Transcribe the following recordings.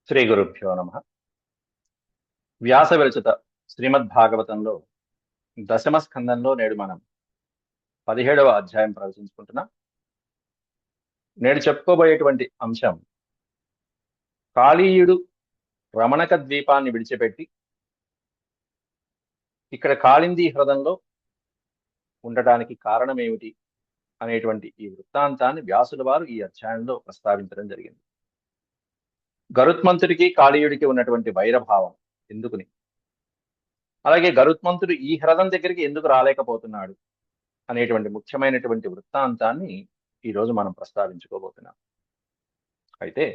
శ్రీ గురుభ్యో నమ. వ్యాస విరచిత శ్రీమద్భాగవతంలో దశమ స్కందంలో నేడు మనం 17వ అధ్యాయం ప్రవచించుకుంటున్నాం. నేడు చెప్పుకోబోయేటువంటి అంశం కాళీయుడు రమణక ద్వీపాన్ని విడిచిపెట్టి ఇక్కడ కాళింది హ్రదంలో ఉండటానికి కారణం ఏమిటి అనేటువంటి ఈ వృత్తాంతాన్ని వ్యాసుల వారు ఈ అధ్యాయంలో ప్రస్తావించడం జరిగింది. గరుత్మంతుడికి కాళీయుడికి ఉన్నటువంటి వైరభావం ఎందుకుని, అలాగే గరుత్మంతుడు ఈ హ్రదం దగ్గరికి ఎందుకు రాలేకపోతున్నాడు అనేటువంటి ముఖ్యమైనటువంటి వృత్తాంతాన్ని ఈరోజు మనం ప్రస్తావించుకోబోతున్నాం. అయితే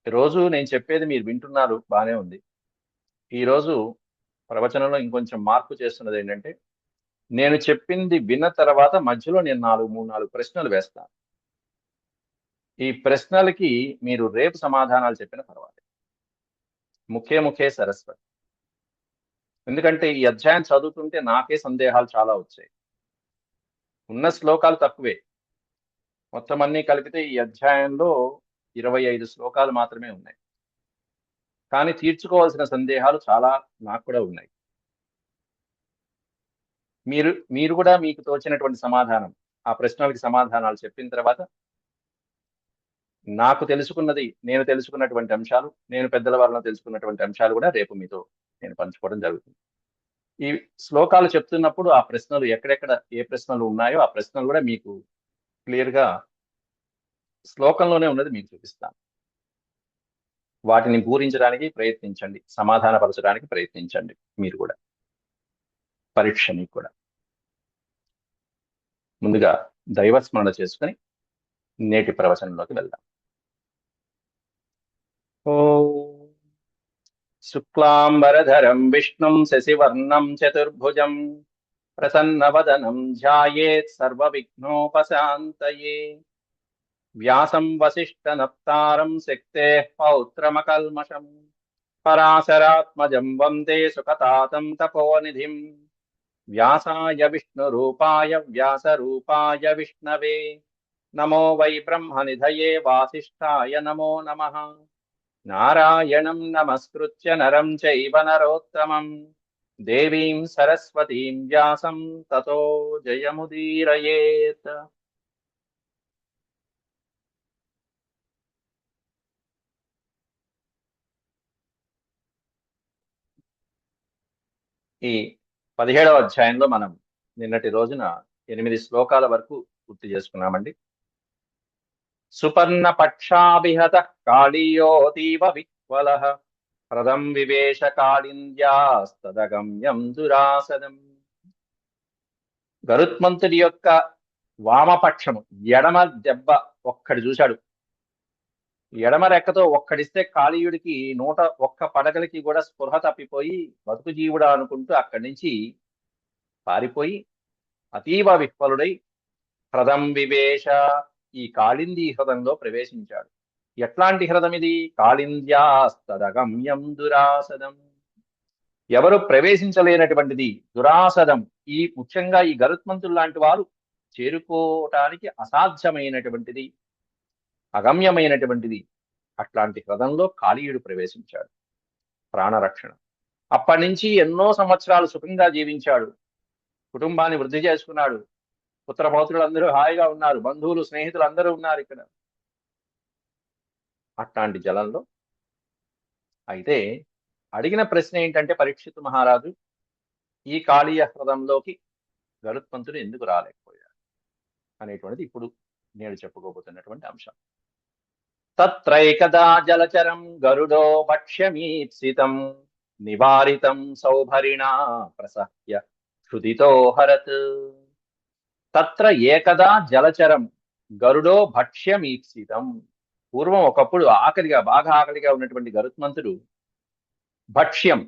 రోజు నేను చెప్పేది మీరు వింటున్నారు, బాగానే ఉంది. ఈరోజు ప్రవచనంలో ఇంకొంచెం మార్పు చేస్తున్నది ఏంటంటే, నేను చెప్పింది విన్న తర్వాత మధ్యలో నేను 3-4 ప్రశ్నలు వేస్తాను. ఈ ప్రశ్నలకి మీరు రేపు సమాధానాలు చెప్పిన పర్వాలేదు. ముఖే సరస్వతి. ఎందుకంటే ఈ అధ్యాయం చదువుతుంటే నాకే సందేహాలు చాలా వచ్చాయి. ఉన్న శ్లోకాలు తక్కువే, మొత్తం అన్ని కలిపితే ఈ అధ్యాయంలో 25 శ్లోకాలు మాత్రమే ఉన్నాయి. కానీ తీర్చుకోవాల్సిన సందేహాలు చాలా నాకు కూడా ఉన్నాయి. మీరు కూడా మీకు తోచినటువంటి సమాధానం, ఆ ప్రశ్నలకి సమాధానాలు చెప్పిన తర్వాత నాకు తెలుసుకున్నది, నేను తెలుసుకున్నటువంటి అంశాలు, నేను పెద్దల వలన తెలుసుకున్నటువంటి అంశాలు కూడా రేపు మీతో నేను పంచుకోవడం జరుగుతుంది. ఈ శ్లోకాలు చెప్తున్నప్పుడు ఆ ప్రశ్నలు ఎక్కడెక్కడ ఏ ప్రశ్నలు ఉన్నాయో ఆ ప్రశ్నలు కూడా మీకు క్లియర్గా శ్లోకంలోనే ఉన్నది మీకు చూపిస్తాను. వాటిని పూరించడానికి ప్రయత్నించండి, సమాధానపరచడానికి ప్రయత్నించండి. మీరు కూడా పరీక్ష మీకు కూడా. ముందుగా దైవస్మరణ చేసుకుని నేటి ప్రవచనంలోకి వెళ్దాం. శుక్లాంబరధరం విష్ణుం శశివర్ణం చతుర్భుజం ప్రసన్నవదనం ధ్యాయేత్ సర్వవిఘ్నోపశాంతయే. వ్యాసం వసిష్ఠనప్తారం శక్తేః పౌత్రమకల్మషం పరాశరాత్మజం వందే సుఖతాతం తపోనిధిం. వ్యాసాయ విష్ణురూపాయ వ్యాసరూపాయ విష్ణవే నమో వై బ్రహ్మనిధయే వాసిష్ఠాయ నమో నమః. నారాయణం నమస్కృత్య నరం చైవ నరోత్తమం దేవీం సరస్వతీం వ్యాసం తతో జయముదీరయేత్. ఈ 17వ అధ్యాయంలో మనం నిన్నటి రోజున 8 శ్లోకాల వరకు పూర్తి చేసుకున్నామండి. సుపర్ణ పక్షాభిహత కాళీయోతీవ విహ్వలః ప్రదం వివేశ కాళింద్యాస్తదగమ్యం దురాసదం. గరుత్మంతుడి యొక్క వామపక్షము, ఎడమ దెబ్బ ఒక్కడి చూశాడు. ఎడమ రెక్కతో ఒక్కడిస్తే కాళీయుడికి 101 పడగలకి కూడా స్పృహ తప్పిపోయి బతుకు జీవుడా అనుకుంటూ అక్కడి నుంచి పారిపోయి అతీవ విహ్వలుడై హ్రదం వివేశ, ఈ కాళింది హ్రదంలో ప్రవేశించాడు. ఎట్లాంటి హ్రదం ఇది? కాళింద్యాస్తదగమ్యం దురాసదం. ఎవరు ప్రవేశించలేనటువంటిది, దురాసదం. ఈ ముఖ్యంగా ఈ గరుత్మంతులు లాంటి వారు చేరుకోవటానికి అసాధ్యమైనటువంటిది, అగమ్యమైనటువంటిది. అట్లాంటి హ్రదంలో కాళీయుడు ప్రవేశించాడు. ప్రాణరక్షణ. అప్పటి నుంచి ఎన్నో సంవత్సరాలు సుఖంగా జీవించాడు, కుటుంబాన్ని వృద్ధి చేసుకున్నాడు, పుత్రపౌత్రులు అందరూ హాయిగా ఉన్నారు, బంధువులు స్నేహితులు అందరూ ఉన్నారు ఇక్కడ. అట్లాంటి జలంలో అయితే అడిగిన ప్రశ్న ఏంటంటే, పరీక్షిత్ మహారాజు, ఈ కాళీయ హ్రదంలోకి గరుత్మంతుడు ఎందుకు రాలేకపోయాడు అనేటువంటిది ఇప్పుడు నేను చెప్పుకోబోతున్నటువంటి అంశం. తత్రైకదా జలచరం గరుడో భక్ష్యమీప్సితం నివారితం సౌభరిణా ప్రసహ్య క్షుదితో హరత్. తత్ర ఏకదా జలచరం గరుడో భక్ష్యమీప్సితం. పూర్వం ఒకప్పుడు బాగా ఆకలిగా ఉన్నటువంటి గరుత్మంతుడు భక్ష్యం,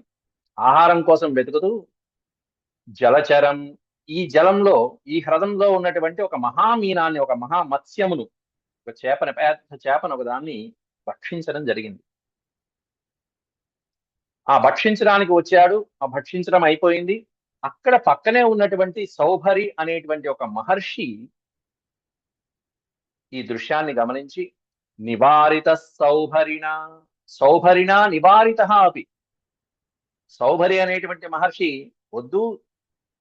ఆహారం కోసం వెతుకుతూ జలచరం, ఈ జలంలో, ఈ హ్రదంలో ఉన్నటువంటి ఒక మహామీనాన్ని, ఒక మహామత్స్యమును, ఒక చేపను, పెద్ద చేపను ఒకదాన్ని భక్షించడం జరిగింది. ఆ భక్షించడానికి వచ్చాడు, ఆ భక్షించడం అయిపోయింది. అక్కడ పక్కనే ఉన్నటువంటి సౌభరి అనేటువంటి ఒక మహర్షి ఈ దృశ్యాన్ని గమనించి నివారిత సౌభరిణ. సౌభరిణ నివారిత అపి. సౌభరి అనేటువంటి మహర్షి వద్దు,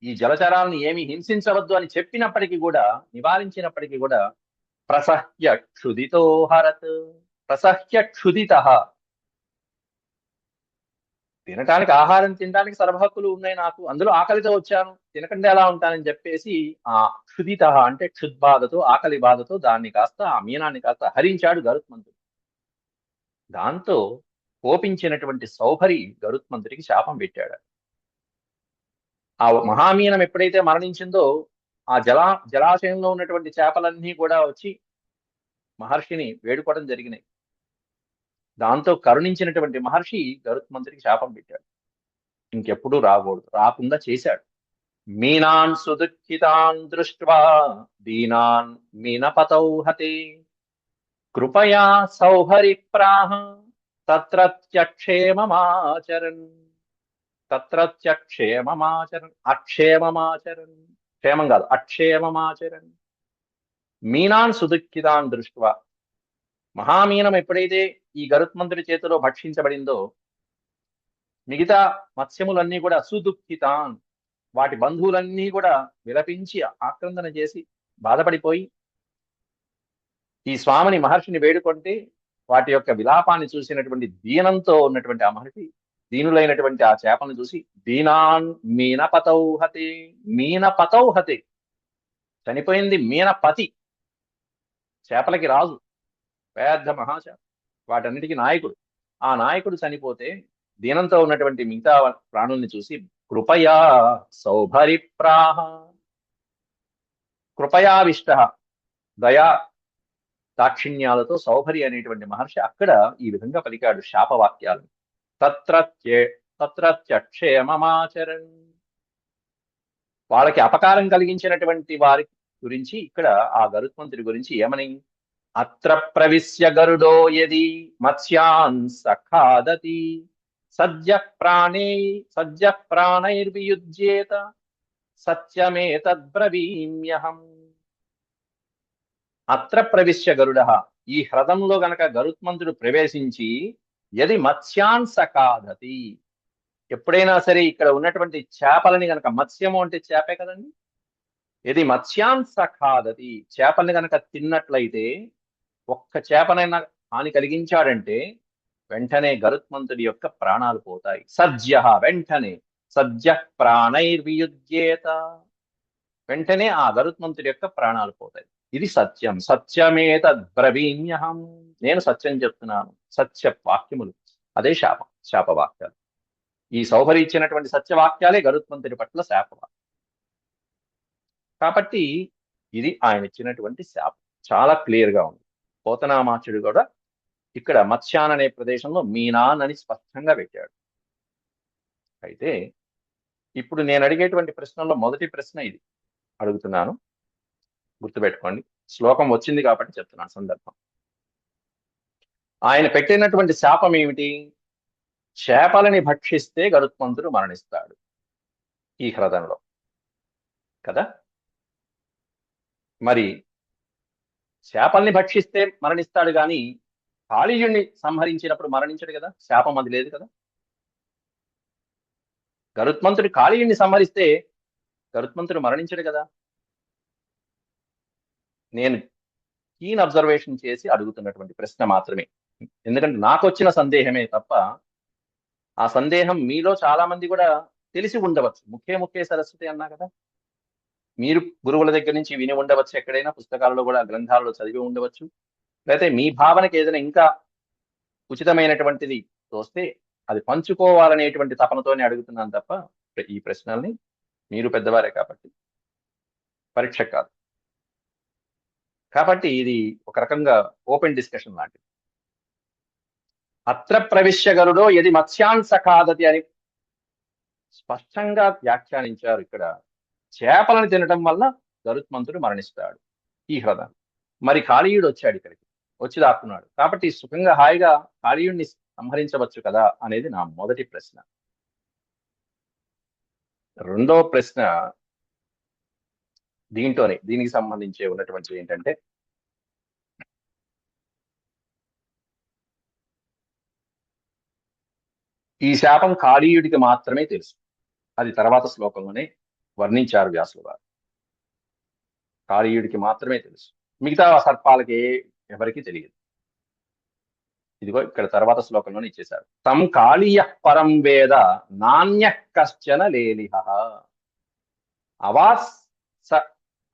ఈ జలచరాలను ఏమి హింసించవద్దు అని చెప్పినప్పటికీ కూడా, నివారించినప్పటికీ కూడా, ప్రసహ్య క్షుదితో హరత్. ప్రసహ్య క్షుదిత. తినటానికి ఆహారం తినడానికి సర్వహక్కులు ఉన్నాయి నాకు, అందులో ఆకలితో వచ్చాను, తినకుండా ఎలా ఉంటానని చెప్పేసి ఆ క్షుదిత అంటే క్షుద్బాధతో, ఆకలి బాధతో దాన్ని కాస్త, ఆ మీనాన్ని కాస్త హరించాడు గరుత్మంతుడు. దాంతో కోపించినటువంటి సౌభరి గరుత్మంతుడికి శాపం పెట్టాడు. ఆ మహామీనం ఎప్పుడైతే మరణించిందో ఆ జలాశయంలో ఉన్నటువంటి చేపలన్నీ కూడా వచ్చి మహర్షిని వేడుకోవడం జరిగినాయి. దాంతో కరుణించినటువంటి మహర్షి గరుత్మంతుడికి శాపం పెట్టాడు, ఇంకెప్పుడు రాకూడదు, రాకుండా చేశాడు. మీనాన్ సుదుఃఖితాన్ దృష్ట్వా దీనాన్ మీనపతౌ హతే కృపయా సౌహరి ప్రాహ తత్రత్యక్షేమమాచరన్. తత్రత్యక్షేమమాచరన్, అక్షేమమాచరన్, క్షేమం కాదు అక్షేమమాచరన్. మీనాన్ సుదుఃఖితాన్ దృష్ట్వా. మహామీనం ఎప్పుడైతే ఈ గరుత్మంతుడి చేతిలో భక్షించబడిందో మిగతా మత్స్యములన్నీ కూడా సుదుఃఖితాన్, వాటి బంధువులన్నీ కూడా విలపించి ఆక్రందన చేసి బాధపడిపోయి ఈ స్వామిని మహర్షిని వేడుకుంటే వాటి యొక్క విలాపాన్ని చూసినటువంటి దీనంతో ఉన్నటువంటి ఆ మహర్షి, దీనులైనటువంటి ఆ చేపలను చూసి దీనాన్ మీనపతౌహతే. మీనపతౌహతే, చనిపోయింది మీనపతి, చేపలకి రాజు, పెద్ద మహాచేప, వాటన్నిటికీ నాయకుడు. ఆ నాయకుడు చనిపోతే దీనంతో ఉన్నటువంటి మిగతా ప్రాణుల్ని చూసి కృపయా సౌభరి ప్రాహ. కృపయావిష్ట, దయా దాక్షిణ్యాలతో సౌభరి అనేటువంటి మహర్షి అక్కడ ఈ విధంగా పలికాడు శాపవాక్యాలు. తత్రత్యక్షేమమాచరన్. వాళ్ళకి అపకారం కలిగించినటువంటి వారి గురించి ఇక్కడ ఆ గరుత్మంతుడి గురించి ఏమని, అత్ర ప్రవిశ్య గరుడో యది మత్స్యాన్ సఖాదతి సద్య ప్రాణైర్వియుజ్యేత సత్యమేతద్బ్రవీమ్యహం. అత్ర ప్రవిశ్య గరుడ, ఈ హ్రదంలో గనక గరుత్మంతుడు ప్రవేశించి యది మత్స్యాన్ సఖాదతి, ఎప్పుడైనా సరే ఇక్కడ ఉన్నటువంటి చేపలని గనక, మత్స్యము అంటే చేపే కదండి, యది మత్స్యాన్ సఖాదతి, చేపల్ని గనక తిన్నట్లయితే, ఒక్క చేపనైనా హాని కలిగించాడంటే వెంటనే గరుత్మంతుడి యొక్క ప్రాణాలు పోతాయి. సద్య, వెంటనే, సద్య ప్రాణైర్వియుజ్యేత, వెంటనే ఆ గరుత్మంతుడి యొక్క ప్రాణాలు పోతాయి. ఇది సత్యం. సత్యమేతద్బ్రవీమ్యహం, నేను సత్యం చెప్తున్నాను. సత్య వాక్యములు, అదే శాపం, శాపవాక్యాలు. ఈ సౌభరి ఇచ్చినటువంటి సత్యవాక్యాలే గరుత్మంతుడి పట్ల శాపవాక్యం. కాబట్టి ఇది ఆయన ఇచ్చినటువంటి శాపం, చాలా క్లియర్ గా ఉంది. పోతనామాచుడు కూడా ఇక్కడ మత్స్యాన్ అనే ప్రదేశంలో మీనాన్ అని స్పష్టంగా పెట్టాడు. అయితే ఇప్పుడు నేను అడిగేటువంటి ప్రశ్నల్లో మొదటి ప్రశ్న ఇది అడుగుతున్నాను, గుర్తుపెట్టుకోండి. శ్లోకం వచ్చింది కాబట్టి చెప్తున్నాను సందర్భం. ఆయన పెట్టినటువంటి శాపం ఏమిటి? చేపలని భక్షిస్తే గరుత్మంతుడు మరణిస్తాడు ఈ హ్రదంలో కదా. మరి చేపల్ని భక్షిస్తే మరణిస్తాడు గాని కాళీయుణ్ణి సంహరించినప్పుడు మరణించడు కదా, శాపం అది లేదు కదా. గరుత్మంతుడు కాళీయుణ్ణి సంహరిస్తే గరుత్మంతుడు మరణించడు కదా. నేను కీన్ అబ్జర్వేషన్ చేసి అడుగుతున్నటువంటి ప్రశ్న మాత్రమే, ఎందుకంటే నాకు వచ్చిన సందేహమే తప్ప ఆ సందేహం మీలో చాలా మంది కూడా తెలిసి ఉండవచ్చు. ముఖ్య సరస్వతి అన్నా కదా, మీరు గురువుల దగ్గర నుంచి విని ఉండవచ్చు, ఎక్కడైనా పుస్తకాలలో కూడా, గ్రంథాలలో చదివి ఉండవచ్చు, లేకపోతే మీ భావనకి ఏదైనా ఇంకా ఉచితమైనటువంటిది తోస్తే అది పంచుకోవాలనేటువంటి తపనతోనే అడుగుతున్నాను తప్ప ఈ ప్రశ్నల్ని, మీరు పెద్దవారే కాబట్టి పరీక్ష కాదు. కాబట్టి ఇది ఒక రకంగా ఓపెన్ డిస్కషన్ లాంటిది. అత్ర ప్రవిశ్య గరుడో యది మత్స్యాన్ సఖాదతి అని స్పష్టంగా వ్యాఖ్యానించారు. ఇక్కడ చేపలను తినటం వల్ల గరుత్మంతుడు మరణిస్తాడు ఈ హ్రదం. మరి కాళీయుడు వచ్చాడు ఇక్కడికి, వచ్చి దాక్కున్నాడు కాబట్టి సుఖంగా హాయిగా కాళీయుడిని సంహరించవచ్చు కదా అనేది నా మొదటి ప్రశ్న. రెండో ప్రశ్న దీనికి సంబంధించి ఉన్నటువంటి ఏంటంటే, ఈ శాపం కాళీయుడికి మాత్రమే తెలుసు. అది తర్వాత శ్లోకంలోనే వర్ణించారు వ్యాసుల వారు. కాళీయుడికి మాత్రమే తెలుసు, మిగతా సర్పాలకి ఎవరికి తెలియదు. ఇదిగో ఇక్కడ తర్వాత శ్లోకంలోనే ఇచ్చేశారు. తం కాళీయ పరం వేద నాణ్య కశ్చన లేలిహ అవాత్స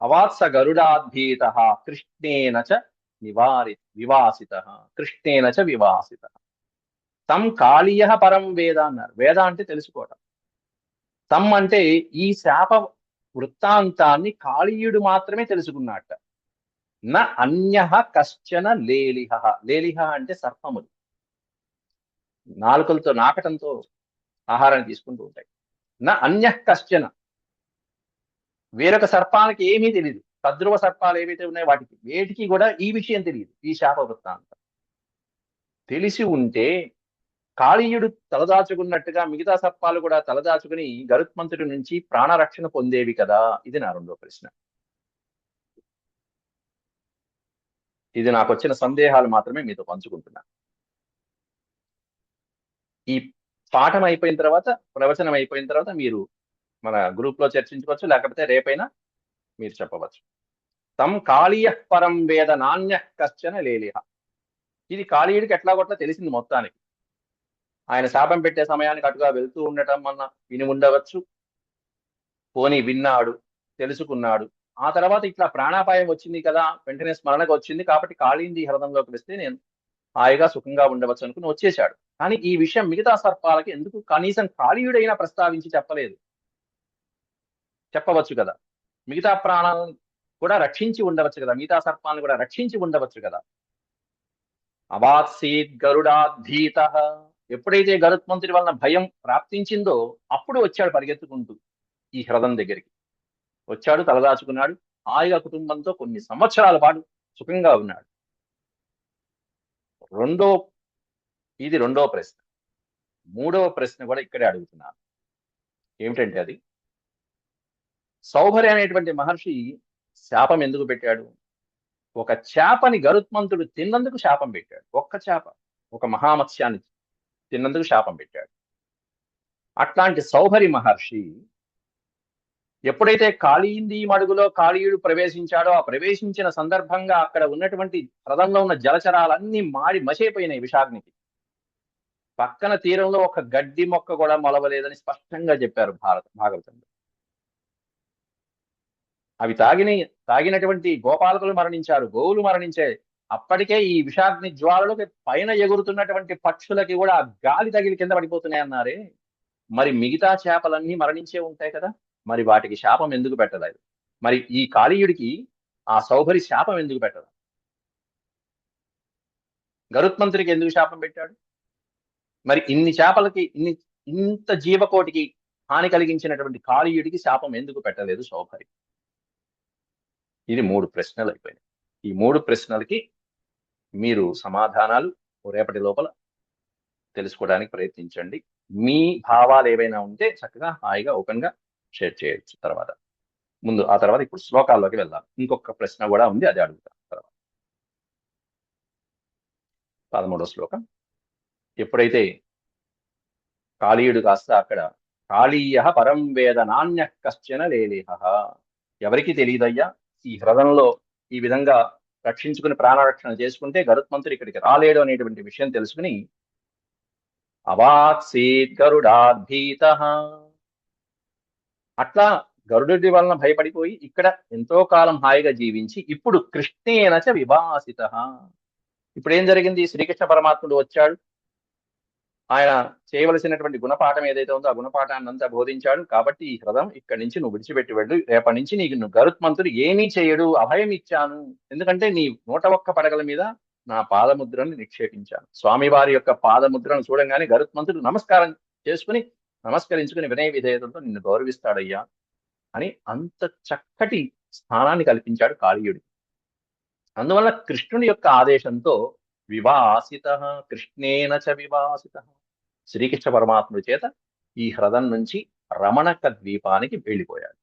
అవాత్స గరుడాద్భీత కృష్ణేన చ వివాసిత కృష్ణేన చ వివాసిత. తం కాళీయ పరం వేద అన్నారు. వేద అంటే తెలుసుకోవటం. తం అంటే ఈ శాప వృత్తాంతాన్ని కాళీయుడు మాత్రమే తెలుసుకున్నట్ట. న అన్య కశ్చన లేలిహ. లేలిహ అంటే సర్పములు, నాలుకలతో నాకటంతో ఆహారాన్ని తీసుకుంటూ ఉంటాయి. నా అన్య కశ్చన, వేరొక సర్పానికి ఏమీ తెలియదు. తద్రువ సర్పాలు ఏవైతే ఉన్నాయో వాటికి వేటికి కూడా ఈ విషయం తెలియదు. ఈ శాప వృత్తాంతం తెలిసి ఉంటే కాళీయుడు తలదాచుకున్నట్టుగా మిగతా సర్పాలు కూడా తలదాచుకుని గరుత్మంతుడి నుంచి ప్రాణరక్షణ పొందేవి కదా. ఇది నా రెండో ప్రశ్న. ఇది నాకు వచ్చిన సందేహాలు మాత్రమే మీతో పంచుకుంటున్నా. ఈ పాఠం అయిపోయిన తర్వాత, ప్రవచనం అయిపోయిన తర్వాత మీరు మన గ్రూప్ లో చర్చించుకోవచ్చు, లేకపోతే రేపైనా మీరు చెప్పవచ్చు. తం కాళీయ పరం వేద నాణ్య కశ్చన లేలిహ. ఇది కాళీయుడికి ఎట్లాగొట్లా తెలిసింది మొత్తానికి. ఆయన శాపం పెట్టే సమయానికి అటుగా వెళ్తూ ఉండటం వలన విని ఉండవచ్చు, పోని విన్నాడు, తెలుసుకున్నాడు. ఆ తర్వాత ఇట్లా ప్రాణాపాయం వచ్చింది కదా, వెంటనే స్మరణకు వచ్చింది కాబట్టి కాళీంది హృదంలోకి వస్తే నేను హాయిగా సుఖంగా ఉండవచ్చు అనుకుని వచ్చేశాడు. కానీ ఈ విషయం మిగతా సర్పాలకి ఎందుకు కనీసం కాళీయుడైనా ప్రస్తావించి చెప్పలేదు? చెప్పవచ్చు కదా. మిగతా ప్రాణాలను కూడా రక్షించి ఉండవచ్చు కదా, మిగతా సర్పాలను కూడా రక్షించి ఉండవచ్చు కదా. అవాత్సీత్ గరుడాధీత. ఎప్పుడైతే గరుత్మంతుడి వలన భయం ప్రాప్తించిందో అప్పుడు వచ్చాడు పరిగెత్తుకుంటూ ఈ హ్రదం దగ్గరికి. వచ్చాడు, తలదాచుకున్నాడు, హాయిగా కుటుంబంతో కొన్ని సంవత్సరాల పాటు సుఖంగా ఉన్నాడు. ఇది రెండో ప్రశ్న. మూడవ ప్రశ్న కూడా ఇక్కడే అడుగుతున్నాను. ఏమిటంటే అది సౌభరి అనేటువంటి మహర్షి శాపం ఎందుకు పెట్టాడు? ఒక చేపని గరుత్మంతుడు తిన్నందుకు శాపం పెట్టాడు. ఒక్క చేప, ఒక మహామత్స్యాన్ని తిన్నందుకు శాపం పెట్టాడు. అట్లాంటి సౌభరి మహర్షి ఎప్పుడైతే కాళీంది మడుగులో కాళీయుడు ప్రవేశించాడో, ఆ ప్రవేశించిన సందర్భంగా అక్కడ ఉన్నటువంటి హ్రదంలో ఉన్న జలచరాలన్నీ మాడి మసైపోయినాయి విషాగ్నికి. పక్కన తీరంలో ఒక గడ్డి మొక్క కూడా మొలవలేదని స్పష్టంగా చెప్పారు భాగవతంలో. అవి తాగినటువంటి గోపాలకులు మరణించారు, గోవులు మరణించాయి. అప్పటికే ఈ విషాగ్ని జ్వాలలోకి పైన ఎగురుతున్నటువంటి పక్షులకి కూడా ఆ గాలి తగిలి కింద పడిపోతున్నాయి అన్నారే. మరి మిగతా చేపలన్నీ మరణించే ఉంటాయి కదా, మరి వాటికి శాపం ఎందుకు పెట్టలేదు? మరి ఈ కాళీయుడికి ఆ సౌభరి శాపం ఎందుకు పెట్టదు? గరుత్మంతుడికి ఎందుకు శాపం పెట్టాడు? మరి ఇన్ని చేపలకి ఇంత జీవకోటికి హాని కలిగించినటువంటి కాళీయుడికి శాపం ఎందుకు పెట్టలేదు సౌభరి? ఇది 3 ప్రశ్నలు అయిపోయినాయి. ఈ 3 ప్రశ్నలకి మీరు సమాధానాలు రేపటి లోపల తెలుసుకోవడానికి ప్రయత్నించండి. మీ భావాలు ఏవైనా ఉంటే చక్కగా హాయిగా ఓపెన్ గా షేర్ చేయొచ్చు. ఆ తర్వాత ఇప్పుడు శ్లోకాల్లోకి వెళ్దాం. ఇంకొక ప్రశ్న కూడా ఉంది, అది అడుగుతాం తర్వాత. 13వ శ్లోకం. ఎప్పుడైతే కాళీయుడు కాస్త అక్కడ కాళీయ పరం వేద నాణ్య కశ్చన లేలిహ, ఎవరికి తెలియదయ్యా ఈ హ్రదంలో ఈ విధంగా రక్షించుకుని ప్రాణరక్షణ చేసుకుంటే గరుత్మంతుడు ఇక్కడికి రాలేడు అనేటువంటి విషయం తెలుసుకుని అవాత్సీత్ గరుడాద్భీత, అట్లా గరుడి వలన భయపడిపోయి ఇక్కడ ఎంతో కాలం హాయిగా జీవించి ఇప్పుడు కృష్ణేనచ విభాసిత. ఇప్పుడు ఏం జరిగింది? శ్రీకృష్ణ పరమాత్ముడు వచ్చాడు, ఆయన చేయవలసినటువంటి గుణపాఠం ఏదైతే ఉందో ఆ గుణపాఠాన్ని అంతా బోధించాడు. కాబట్టి ఈ హ్రదం ఇక్కడి నుంచి నువ్వు విడిచిపెట్టి వెళ్ళు, రేపటి నుంచి నీకు గరుత్మంతుడు ఏమీ చేయడు, అభయం ఇచ్చాను. ఎందుకంటే నీ 101 పడగల మీద నా పాదముద్రను నిక్షేపించాను. స్వామివారి యొక్క పాదముద్రను చూడంగానే గరుత్మంతుడు నమస్కరించుకుని వినయ విధేయతలతో నిన్ను గౌరవిస్తాడయ్యా అని అంత చక్కటి స్థానాన్ని కల్పించాడు కాళీయుడికి. అందువల్ల కృష్ణుని యొక్క ఆదేశంతో వివాసిత, కృష్ణేన చ వివాసిత, శ్రీకృష్ణ పరమాత్ముడి చేత ఈ హ్రదం నుంచి రమణక ద్వీపానికి వెళ్ళిపోయాడు.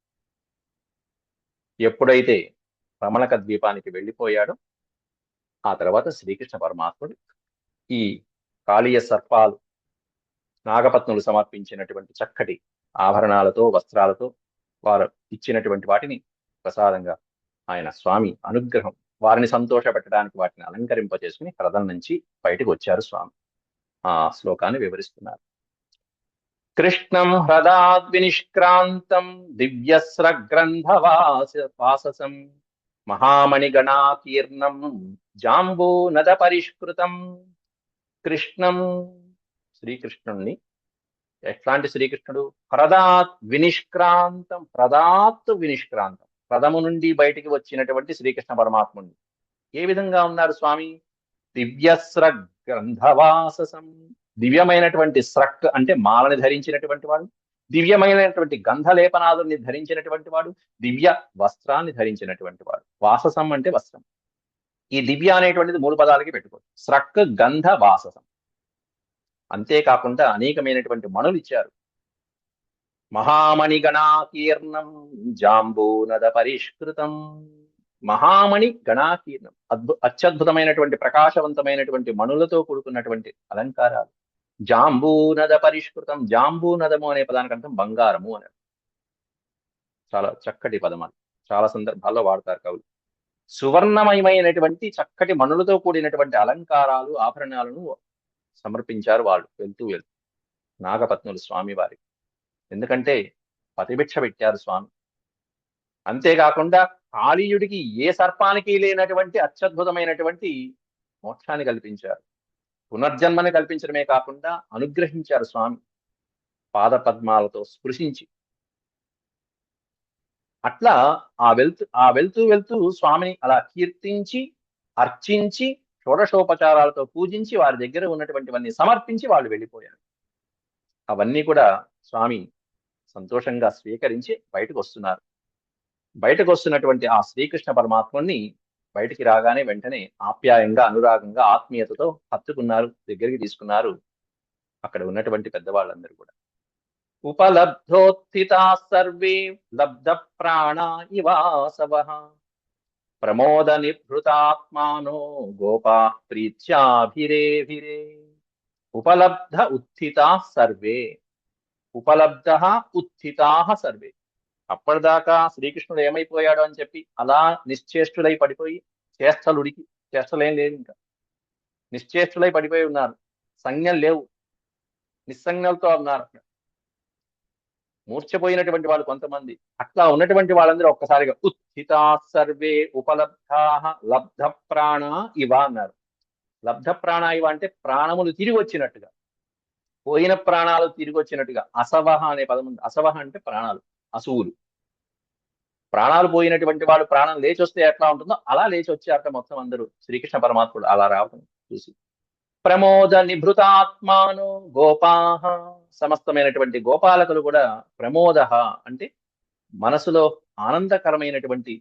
ఎప్పుడైతే రమణక ద్వీపానికి వెళ్ళిపోయాడో ఆ తర్వాత శ్రీకృష్ణ పరమాత్ముడు ఈ కాళీయ సర్పాలు నాగపత్నులు సమర్పించినటువంటి చక్కటి ఆభరణాలతో వస్త్రాలతో వారు ఇచ్చినటువంటి వాటిని ప్రసాదంగా ఆయన స్వామి అనుగ్రహం వారిని సంతోషపెట్టడానికి వాటిని అలంకరింపజేసుకుని హ్రదం నుంచి బయటకు వచ్చారు స్వామి. ఆ శ్లోకాన్ని వివరిస్తున్నారు. కృష్ణం హ్రదాద్వినిష్క్రాంతం దివ్యస్రగ్రంథవాససం మహామణిగణాకీర్ణం జాంబూనద పరిష్కృతం. కృష్ణం శ్రీకృష్ణుణ్ణి, ఎట్లాంటి శ్రీకృష్ణుడు? హ్రదాత్ వినిష్క్రాంతం, హ్రదాత్ వినిష్క్రాంతం, హ్రదము నుండి బయటికి వచ్చినటువంటి శ్రీకృష్ణ పరమాత్ముని. ఏ విధంగా ఉన్నారు స్వామి? దివ్యస్రగ్రంథవాససం, దివ్యమైనటువంటి స్రక్ అంటే మాలని ధరించినటువంటి వాడు, దివ్యమైనటువంటి గంధలేపనాదుల్ని ధరించినటువంటి వాడు, దివ్య వస్త్రాన్ని ధరించినటువంటి వాడు. వాససం అంటే వస్త్రం. ఈ దివ్య అనేటువంటిది 3 పదాలకి పెట్టుకోవచ్చు. స్రక్, గంధ, వాససం. అంతేకాకుండా అనేకమైనటువంటి మణులు ఇచ్చారు. మహామణి గణాకీర్ణం జాంబూనద పరిష్కృతం. మహామణి గణాకీర్ణం, అత్యద్భుతమైనటువంటి ప్రకాశవంతమైనటువంటి మణులతో కూడుకున్నటువంటి అలంకారాలు. జాంబూనద పరిష్కృతం, జాంబూనదము అనే పదానికి అర్థం బంగారము అని. చాలా చక్కటి పదం అది, చాలా సందర్భాల్లో వాడతారు కవులు. సువర్ణమయమైనటువంటి చక్కటి మణులతో కూడినటువంటి అలంకారాలు ఆభరణాలను సమర్పించారు వాళ్ళు వెళ్తూ నాగపత్నులు స్వామి వారికి. ఎందుకంటే పతిభిక్ష పెట్టారు స్వామి. అంతేకాకుండా కాళీయుడికి ఏ సర్పానికి లేనటువంటి అత్యద్భుతమైనటువంటి మోక్షాన్ని కల్పించారు. పునర్జన్మని కల్పించడమే కాకుండా అనుగ్రహించారు స్వామి పాద పద్మాలతో స్పృశించి. అట్లా ఆ వెళ్తూ స్వామిని అలా కీర్తించి అర్చించి షోడశోపచారాలతో పూజించి వారి దగ్గర ఉన్నటువంటివన్నీ సమర్పించి వాళ్ళు వెళ్ళిపోయారు. అవన్నీ కూడా స్వామి సంతోషంగా స్వీకరించి బయటకు వస్తున్నారు. బయటకు వస్తున్నటువంటి ఆ శ్రీకృష్ణ పరమాత్మని బయటికి రాగానే వెంటనే ఆప్యాయంగా, అనురాగంగా, ఆత్మీయతతో హత్తుకున్నారు, దగ్గరికి తీసుకున్నారు అక్కడ ఉన్నటువంటి పెద్దవాళ్ళందరూ కూడా. ఉపలబ్ధోత్థితా సర్వే లబ్ధ ప్రాణా ఇవాసవః ప్రమోద నిభృతాత్మానో గోపా ప్రీత్యాభిరేభిరే. ఉపలబ్ధ ఉత్థితా సర్వే, ఉపలబ్ధ ఉత్థితా సర్వే. అప్పటిదాకా శ్రీకృష్ణుడు ఏమైపోయాడు అని చెప్పి అలా నిశ్చేష్టులై పడిపోయి, చేష్టలేం లేదు, ఇంకా నిశ్చేష్టులై పడిపోయి ఉన్నారు. సంజ్ఞలు లేవు, నిస్సంజ్ఞలతో ఉన్నారు అక్కడ. మూర్ఛపోయినటువంటి వాళ్ళు కొంతమంది. అట్లా ఉన్నటువంటి వాళ్ళందరూ ఒక్కసారిగా ఉత్థితా సర్వే ఉపలబ్ధా లబ్ధ ప్రాణ ఇవ అన్నారు. లబ్ధ ప్రాణ ఇవ అంటే ప్రాణములు తిరిగి వచ్చినట్టుగా, పోయిన ప్రాణాలు తిరిగి వచ్చినట్టుగా. అసవహ అనే పదం ఉంది. అసవహ అంటే ప్రాణాలు, అసువులు. ప్రాణాలు పోయినటువంటి వాళ్ళు ప్రాణం లేచి వస్తే ఎట్లా ఉంటుందో అలా లేచి వచ్చారట మొత్తం అందరూ. శ్రీకృష్ణ పరమాత్ముడు అలా రావటం చూసి ప్రమోద నిభృతాత్మాను గోపాహ, సమస్తమైనటువంటి గోపాలకులు కూడా ప్రమోద అంటే మనసులో ఆనందకరమైనటువంటి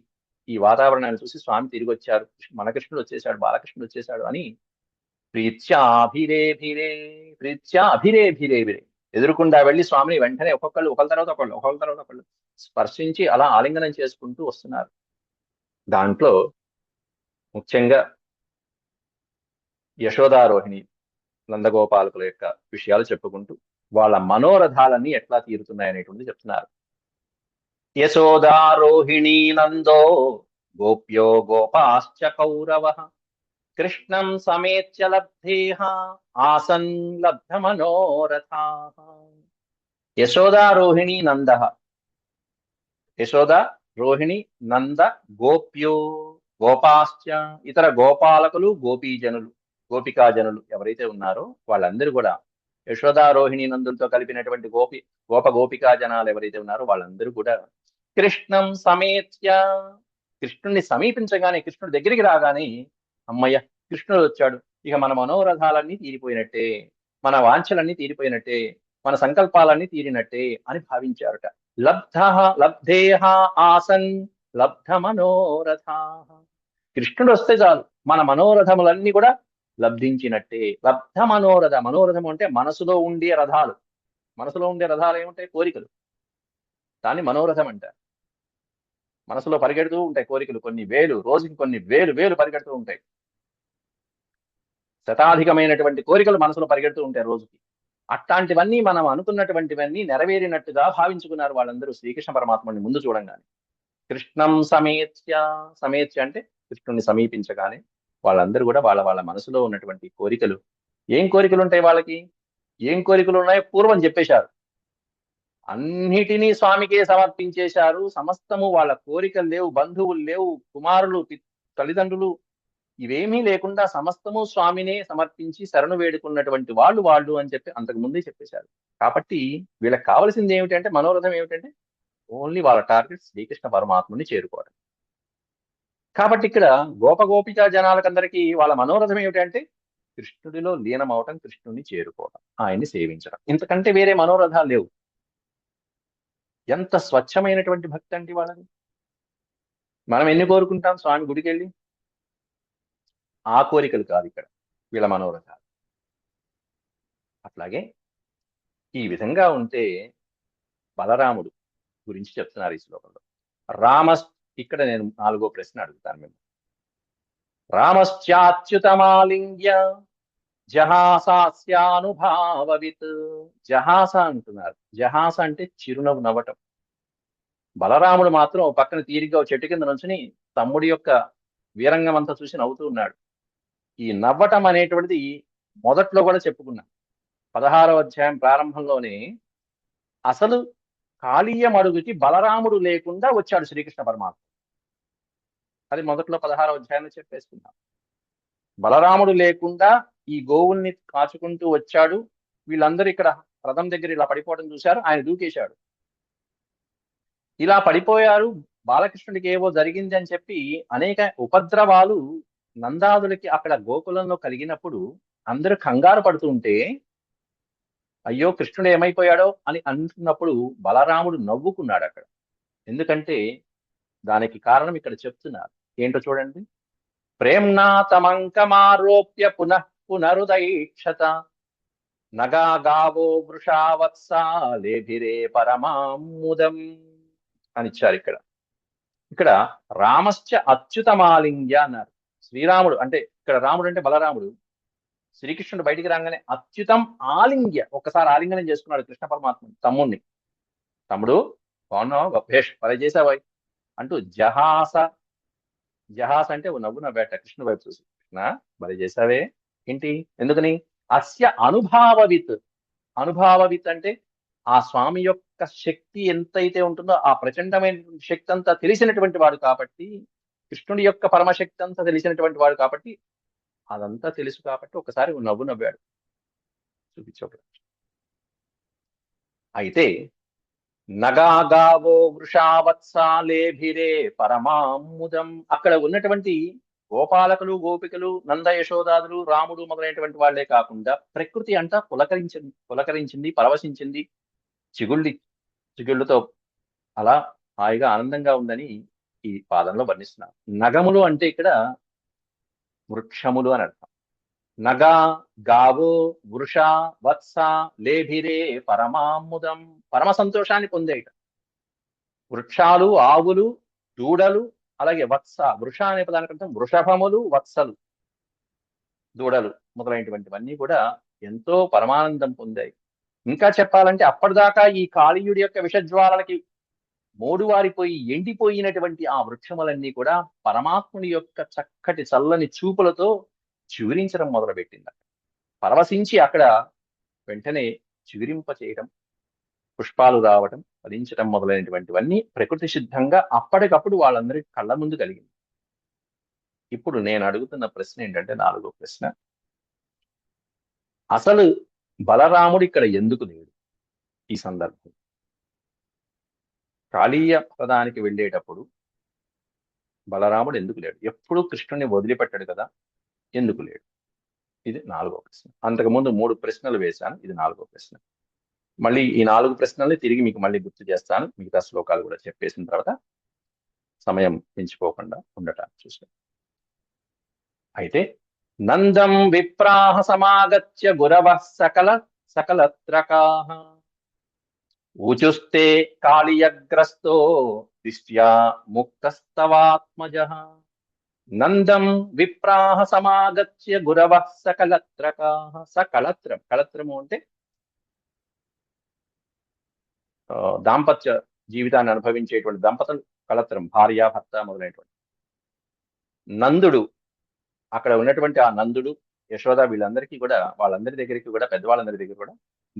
ఈ వాతావరణాన్ని చూసి స్వామి తిరిగి వచ్చారు, మన కృష్ణుడు వచ్చేసాడు, బాలకృష్ణుడు వచ్చేసాడు అని ప్రీత్యా అభిరేభిరే ఎదురుకుండా వెళ్ళి స్వామిని వెంటనే ఒకళ్ళ తర్వాత ఒకళ్ళు స్పర్శించి అలా ఆలింగనం చేసుకుంటూ వస్తున్నారు. దాంట్లో ముఖ్యంగా యశోదారోహిణి నందగోపాలకుల యొక్క విషయాలు చెప్పుకుంటూ వాళ్ళ మనోరథాలన్నీ ఎట్లా తీరుతున్నాయనేటువంటిది చెప్తున్నారు. యశోదారోహిణీ నందో గోప్యో గోపాశ్చ కౌరవః కృష్ణం సమేత్య లబ్ధేహ ఆసన్ లబ్ధ మనోరథాః. యశోదారోహిణీ నందః, యశోద, రోహిణి, నంద, గోప్యో గోపాశ్చ, ఇతర గోపాలకులు, గోపీజనులు, గోపికాజనులు ఎవరైతే ఉన్నారో వాళ్ళందరూ కూడా యశోదారోహిణి నందులతో కలిపినటువంటి గోపికా జనాలు ఎవరైతే ఉన్నారో వాళ్ళందరూ కూడా కృష్ణం సమేత్య, కృష్ణుణ్ణి సమీపించగానే, కృష్ణుడి దగ్గరికి రాగానే అమ్మయ్య కృష్ణుడు వచ్చాడు, ఇక మన మనోరథాలన్నీ తీరిపోయినట్టే, మన వాంఛలన్నీ తీరిపోయినట్టే, మన సంకల్పాలన్నీ తీరినట్టే అని భావించారట. లబ్ధేహ ఆసన్ లబ్ధ మనోరథా. కృష్ణుడు వస్తే చాలు మన మనోరథములన్నీ కూడా లబ్ధించినట్టే. లబ్ధ మనోరథ, మనోరథం అంటే మనసులో ఉండే రథాలు. మనసులో ఉండే రథాలు ఏముంటాయి? కోరికలు. దాన్ని మనోరథం అంటారు. మనసులో పరిగెడుతూ ఉంటాయి కోరికలు, కొన్ని వేలు, రోజుకి కొన్ని వేలు పరిగెడుతూ ఉంటాయి. శతాధికమైనటువంటి కోరికలు మనసులో పరిగెడుతూ ఉంటాయి రోజుకి. అట్లాంటివన్నీ మనం అనుకున్నటువంటివన్నీ నెరవేరినట్టుగా భావించుకున్నారు వాళ్ళందరూ శ్రీకృష్ణ పరమాత్మని ముందు చూడంగానే. కృష్ణం సమేత్య, సమేత్య అంటే కృష్ణుని సమీపించగానే వాళ్ళందరూ కూడా వాళ్ళ వాళ్ళ మనసులో ఉన్నటువంటి కోరికలు, ఏం కోరికలు ఉంటాయి వాళ్ళకి, ఏం కోరికలు ఉన్నాయో పూర్వం చెప్పేశారు. అన్నిటినీ స్వామికే సమర్పించేశారు. సమస్తము వాళ్ళ కోరికలు లేవు, బంధువులు లేవు, కుమారులు, తల్లిదండ్రులు ఇవేమీ లేకుండా సమస్తము స్వామినే సమర్పించి శరణు వేడుకున్నటువంటి వాళ్ళు వాళ్ళు అని చెప్పి అంతకు ముందే చెప్పేశారు. కాబట్టి వీళ్ళకి కావాల్సింది ఏమిటంటే, మనోరథం ఏమిటంటే ఓన్లీ వాళ్ళ టార్గెట్ శ్రీకృష్ణ పరమాత్ముని చేరుకోవడం. కాబట్టి ఇక్కడ గోపికా జనాలకందరికీ వాళ్ళ మనోరథం ఏమిటంటే కృష్ణుడిలో లీనమవటం, కృష్ణుడిని చేరుకోవడం, ఆయన్ని సేవించడం. ఇంతకంటే వేరే మనోరథాలు లేవు. ఎంత స్వచ్ఛమైనటువంటి భక్తి అండి వాళ్ళది. మనం ఎన్ని కోరుకుంటాం స్వామి గుడికి వెళ్ళి? ఆ కోరికలు కాదు ఇక్కడ వీళ్ళ మనోరథాలు. అట్లాగే ఈ విధంగా ఉంటే బలరాముడు గురించి చెప్తున్నారు ఈ శ్లోకంలో. ఇక్కడ నేను 4వ ప్రశ్న అడుగుతాను మేము. రామశ్చాచ్యుతమాలింగ్య జహాసాస్యానుభావవిత్. జహాస అంటున్నారు. జహాస అంటే చిరునవ్వు నవ్వటం. బలరాముడు మాత్రం పక్కన తీరిగ్గా చెట్టు కింద నుంచుని తమ్ముడి యొక్క వీరంగం అంతా చూసి నవ్వుతూ ఉన్నాడు. ఈ నవ్వటం అనేటువంటిది మొదట్లో కూడా చెప్పుకున్నాం. 16వ అధ్యాయం ప్రారంభంలోనే అసలు కాళీయ మడుగుకి బలరాముడు లేకుండా వచ్చాడు శ్రీకృష్ణ పరమాత్మ. అది మొదట్లో 16వ అధ్యాయంలో చెప్పేసుకున్నాం. బలరాముడు లేకుండా ఈ గోవుల్ని కాచుకుంటూ వచ్చాడు. వీళ్ళందరూ ఇక్కడ రథం దగ్గర ఇలా పడిపోవడం చూశారు. ఆయన దూకేశాడు. ఇలా పడిపోయారు, బాలకృష్ణుడికి ఏవో జరిగింది అని చెప్పి అనేక ఉపద్రవాలు నందాదులకి అక్కడ గోకులంలో కలిగినప్పుడు అందరూ కంగారు పడుతూ ఉంటే, అయ్యో కృష్ణుడు ఏమైపోయాడో అని అంటున్నప్పుడు బలరాముడు నవ్వుకున్నాడు అక్కడ. ఎందుకంటే దానికి కారణం ఇక్కడ చెప్తున్నారు. ఏంటో చూడండి. ప్రేమ్నా తమంకమారోప్య పునః పునరుదైక్షత నగా గావో వృషావత్సా లేభిరే పరమాముదం అని ఇచ్చారు ఇక్కడ. ఇక్కడ రామశ్చ అచ్యుతమాలింగ్య అన్నారు. శ్రీరాముడు అంటే ఇక్కడ రాముడు అంటే బలరాముడు. శ్రీకృష్ణుడు బయటికి రాగానే అచ్యుతం ఆలింగ్య, ఒక్కసారి ఆలింగనం చేసుకున్నాడు కృష్ణ పరమాత్మ తమ్ముణ్ణి. తమ్ముడు బాగున్నావు, భేష్ పని చేసావాయి అంటూ జహాస. జహాస అంటే ఓ నవ్వు నవ్వేట కృష్ణుడు వైపు చూసి. కృష్ణ బలి చేసావే ఏంటి, ఎందుకని? అస్య అనుభావవిత్. అనుభావవిత్ అంటే ఆ స్వామి యొక్క శక్తి ఎంతైతే ఉంటుందో ఆ ప్రచండమైన శక్తి అంతా తెలిసినటువంటి వాడు కాబట్టి, కృష్ణుడి యొక్క పరమశక్తి అంతా తెలిసినటువంటి వాడు కాబట్టి, అదంతా తెలుసు కాబట్టి ఒకసారి నవ్వు నవ్వాడు. చూపించు. అయితే నగాగావో వృషావత్సాలేభిరే పరమాముదం, అక్కడ ఉన్నటువంటి గోపాలకులు, గోపికలు, నంద యశోదాదులు, రాముడు మొదలైనటువంటి వాళ్లే కాకుండా ప్రకృతి అంతా పులకరించింది, పరవశించింది. చిగుళ్ళతో అలా హాయిగా ఆనందంగా ఉందని ఈ పాదంలో వర్ణిస్తున్నారు. నగములు అంటే ఇక్కడ వృక్షములు అని అర్థం. నగా గావో వృష వత్స లేభిరే పరమాముదం, పరమ సంతోషాన్ని పొందేట. వృక్షాలు, ఆవులు, దూడలు, అలాగే వత్స, వృష అనే పదానికి అర్థం వృషభములు, వత్సలు, దూడలు మొదలైనటువంటివన్నీ కూడా ఎంతో పరమానందం పొందాయి. ఇంకా చెప్పాలంటే అప్పటిదాకా ఈ కాళీయుడి యొక్క విషజ్వాలలకి మోడువారిపోయి ఎండిపోయినటువంటి ఆ వృక్షములన్నీ కూడా పరమాత్ముని యొక్క చక్కటి చల్లని చూపులతో చిగురించడం మొదలుపెట్టింది. పరవశించి అక్కడ వెంటనే చిగురింప చేయడం, పుష్పాలు రావటం, ఫలించడం మొదలైనటువంటివన్నీ ప్రకృతి సిద్ధంగా అప్పటికప్పుడు వాళ్ళందరి కళ్ళ ముందు కలిగింది. ఇప్పుడు నేను అడుగుతున్న ప్రశ్న ఏంటంటే 4వ ప్రశ్న. అసలు బలరాముడు ఇక్కడ ఎందుకు లేడు ఈ సందర్భం? కాళీయ పదానికి వెళ్ళేటప్పుడు బలరాముడు ఎందుకు లేడు? ఎప్పుడు కృష్ణుని వదిలిపెట్టాడు కదా, ఎందుకు లేడు? ఇది 4వ ప్రశ్న. అంతకుముందు 3 ప్రశ్నలు వేశాను, ఇది 4వ ప్రశ్న. మళ్ళీ ఈ 4 ప్రశ్నల్ని తిరిగి మీకు మళ్ళీ గుర్తు చేస్తాను, మిగతా శ్లోకాలు కూడా చెప్పేసిన తర్వాత సమయం పెంచుకోకుండా ఉండటానికి చూసాను. అయితే నందం విప్రాహ సమాగత్య గురవ సకలత్రకాః ఊచుస్తే కాళీయగ్రస్తో దిష్ట్యా ముక్తస్తవాత్మజః. నందం విప్రాహ సమాగత్య గురవ సకలత్రకాః. కళత్రము అంటే దాంపత్య జీవితాన్ని అనుభవించేటువంటి దంపతులు కళత్రం, భార్య భర్త మొదలైనటువంటి నందుడు, అక్కడ ఉన్నటువంటి ఆ నందుడు, యశోద వీళ్ళందరికీ కూడా, వాళ్ళందరి దగ్గరికి కూడా, పెద్దవాళ్ళందరి దగ్గర కూడా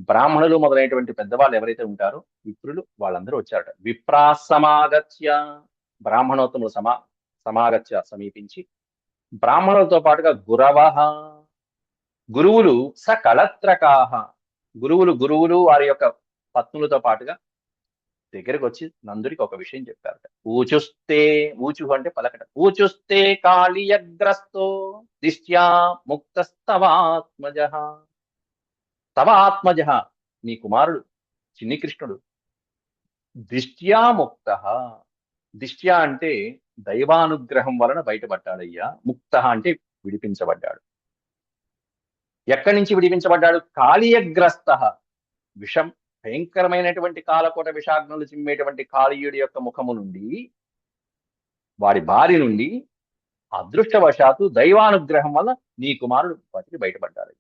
బ్రాహ్మణులు మొదలైనటువంటి పెద్దవాళ్ళు ఎవరైతే ఉంటారో విప్రులు వాళ్ళందరూ వచ్చారట. విప్రాసమాగత్య, బ్రాహ్మణోత్తములు సమాగత్య సమీపించి, బ్రాహ్మణులతో పాటుగా గురవః, గురువులు సకళత్రకాహ, గురువులు వారి యొక్క పత్నులతో పాటుగా దగ్గరికి వచ్చి నందుడికి ఒక విషయం చెప్పారట. ఊచుస్తే, ఊచు అంటే పలకట, ఊచుస్తే కాళీయగ్రస్తో దిష్ట్యా ముక్తస్తవాత్మజ, తవ ఆత్మజ, నీ కుమారుడు చిన్ని కృష్ణుడు దిష్ట్యా ముక్త, దిష్ట్యా అంటే దైవానుగ్రహం వలన బయటపడ్డాడయ్యా, ముక్త అంటే విడిపించబడ్డాడు. ఎక్కడి నుంచి విడిపించబడ్డాడు? కాళీయగ్రస్త, విషం, భయంకరమైనటువంటి కాలకోట విషాగ్నులు చిమ్మేటువంటి కాళీయుడి యొక్క ముఖము నుండి, వాడి బారి నుండి అదృష్టవశాత్తు దైవానుగ్రహం వల్ల నీ కుమారుడు బతికి బయటపడ్డాడు.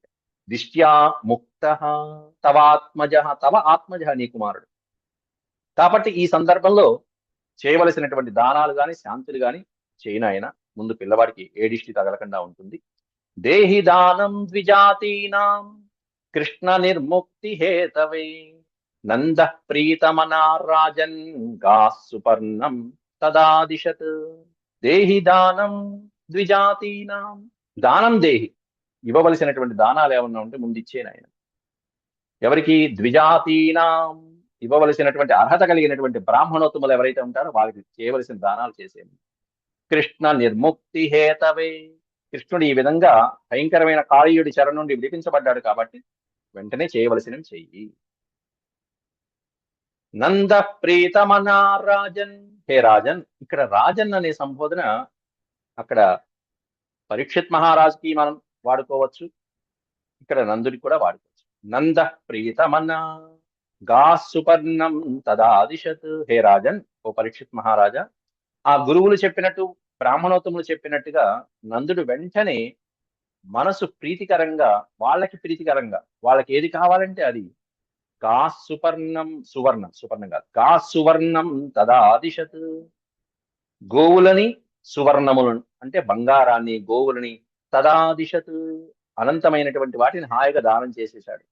దిష్ట్యా ముక్త తవాత్మజ, తవ ఆత్మజ, నీ కుమారుడు. కాబట్టి ఈ సందర్భంలో చేయవలసినటువంటి దానాలు గాని శాంతులు గాని చేయనాయన. ముందు పిల్లవాడికి ఏ దిష్టి తగలకుండా ఉంటుంది. దేహి దానం ద్విజాతీనాం కృష్ణ నిర్ముక్తి హేతవే, నంద ప్రీతమనా రాజన్ గా సుపర్ణం తదాదిశత్. దేహి దానం ద్విజాతీనాం, దానం దేహి, ఇవ్వవలసినటువంటి దానాలు ఏమన్నా ఉంటే ముందు ఇచ్చేనాయన. ఎవరికి? ద్విజాతీనాం, ఇవ్వవలసినటువంటి అర్హత కలిగినటువంటి బ్రాహ్మణోత్తములు ఎవరైతే ఉంటారో వాళ్ళకి చేయవలసిన దానాలు చేసేది. కృష్ణ నిర్ముక్తి హేతవే, కృష్ణుడు ఈ విధంగా భయంకరమైన కాళీయుడి చెర నుండి విడిపించబడ్డాడు కాబట్టి వెంటనే చేయవలసినవి చెయ్యి. నంద ప్రీతమనా రాజన్, హే రాజన్. ఇక్కడ రాజన్ అనే సంబోధన అక్కడ పరీక్షిత్ మహారాజుకి మనం వాడుకోవచ్చు, ఇక్కడ నందుడికి కూడా వాడుకోవచ్చు. నంద ప్రీతమనా గా సుపర్ణం తదాదిశత్, హే రాజన్, ఓ పరీక్షిత్ మహారాజా, ఆ గురువులు చెప్పినట్టు, బ్రాహ్మణోత్తములు చెప్పినట్టుగా నందుడు వెంటనే మనసు ప్రీతికరంగా, వాళ్ళకి ఏది కావాలంటే అది, గా సుపర్ణం, సువర్ణం కాదు, గా సువర్ణం తదాదిశత్, గోవులని సువర్ణములను అంటే బంగారాన్ని, గోవులని, తదాదిశత్ అనంతమైనటువంటి వాటిని హాయిగా దానం చేసేశాడు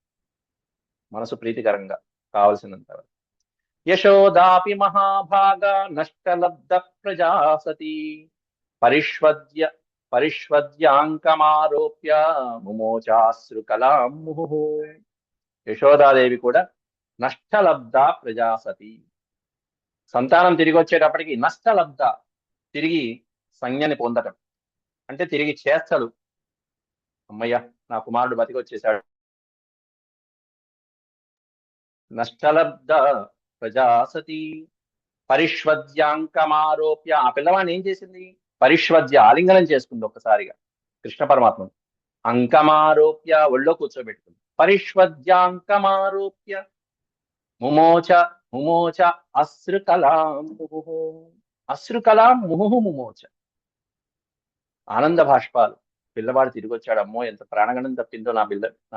మనసు ప్రీతికరంగా కావలసినంత. యశోదాపి మహాభాగ నష్టలబ్ధ ప్రజాసతి, పరిష్వద్యాంకమారోప్య ముమోచాశ్రు కలాం ముహు. యశోదాదేవి కూడా నష్టలబ్ధ ప్రజాసతి, సంతానం తిరిగి వచ్చేటప్పటికి నష్టలబ్ధ, తిరిగి సంజ్ఞని పొందటం అంటే తిరిగి చేస్తాడు. అమ్మయ్య, నా కుమారుడు బతికి వచ్చేసాడు. నష్టలబ్ధ ప్రజాసతి పరిష్వద్యాంకమారోప్య, ఆ పిల్లవాడిని ఏం చేసింది? పరిష్వద్య, ఆలింగనం చేసుకుంది ఒక్కసారిగా కృష్ణ పరమాత్మను. అంకమారోప్య, ఒళ్ళో కూర్చోబెట్టుకుంది. పరిష్వద్యాంకమారోప్య ముమోచ అశ్రుకలాం ముహు, అశ్రుకలాం ముహు ముమోచ, ఆనంద భాష్పాలు. పిల్లవాడు తిరిగి వచ్చాడు, అమ్మో ఎంత ప్రాణగణం తప్పిందో నా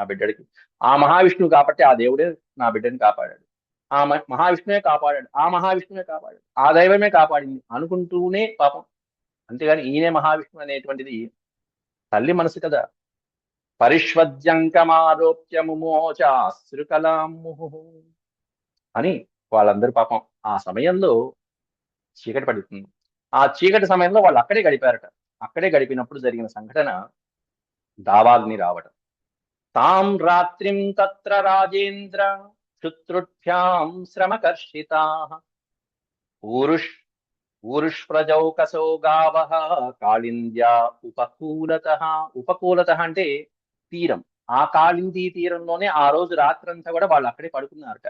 బిడ్డడికి. ఆ మహావిష్ణువు కాబట్టి ఆ దేవుడే నా బిడ్డని కాపాడాడు, ఆ మహావిష్ణువే కాపాడాడు, ఆ మహావిష్ణువే కాపాడాడు, ఆ దైవమే కాపాడింది అనుకుంటూనే పాపం. అంతేగాని ఈయనే మహావిష్ణువు అనేటువంటిది తల్లి మనసు కదా. పరిష్వద్యంకమారోప్య ముమోచ అశ్రుకలాం ముహు అని వాళ్ళందరూ పాపం ఆ సమయంలో చీకటి పడుతుంది. ఆ చీకటి సమయంలో వాళ్ళు అక్కడే గడిపారట. అక్కడే గడిపినప్పుడు జరిగిన సంఘటన దావాగ్ని రావటం. తాం రాత్రిం తత్ర రాజేంద్ర శుత్రుభ్యాం శ్రమకర్షితాః, ఊరుష్ప్రజౌకసో గావః కాళింద్యా ఉపకూలతః. ఉపకూలతః అంటే తీరం. ఆ కాళిందీ తీరంలోనే ఆ రోజు రాత్రంతా కూడా వాళ్ళు అక్కడే పడుకున్నారట.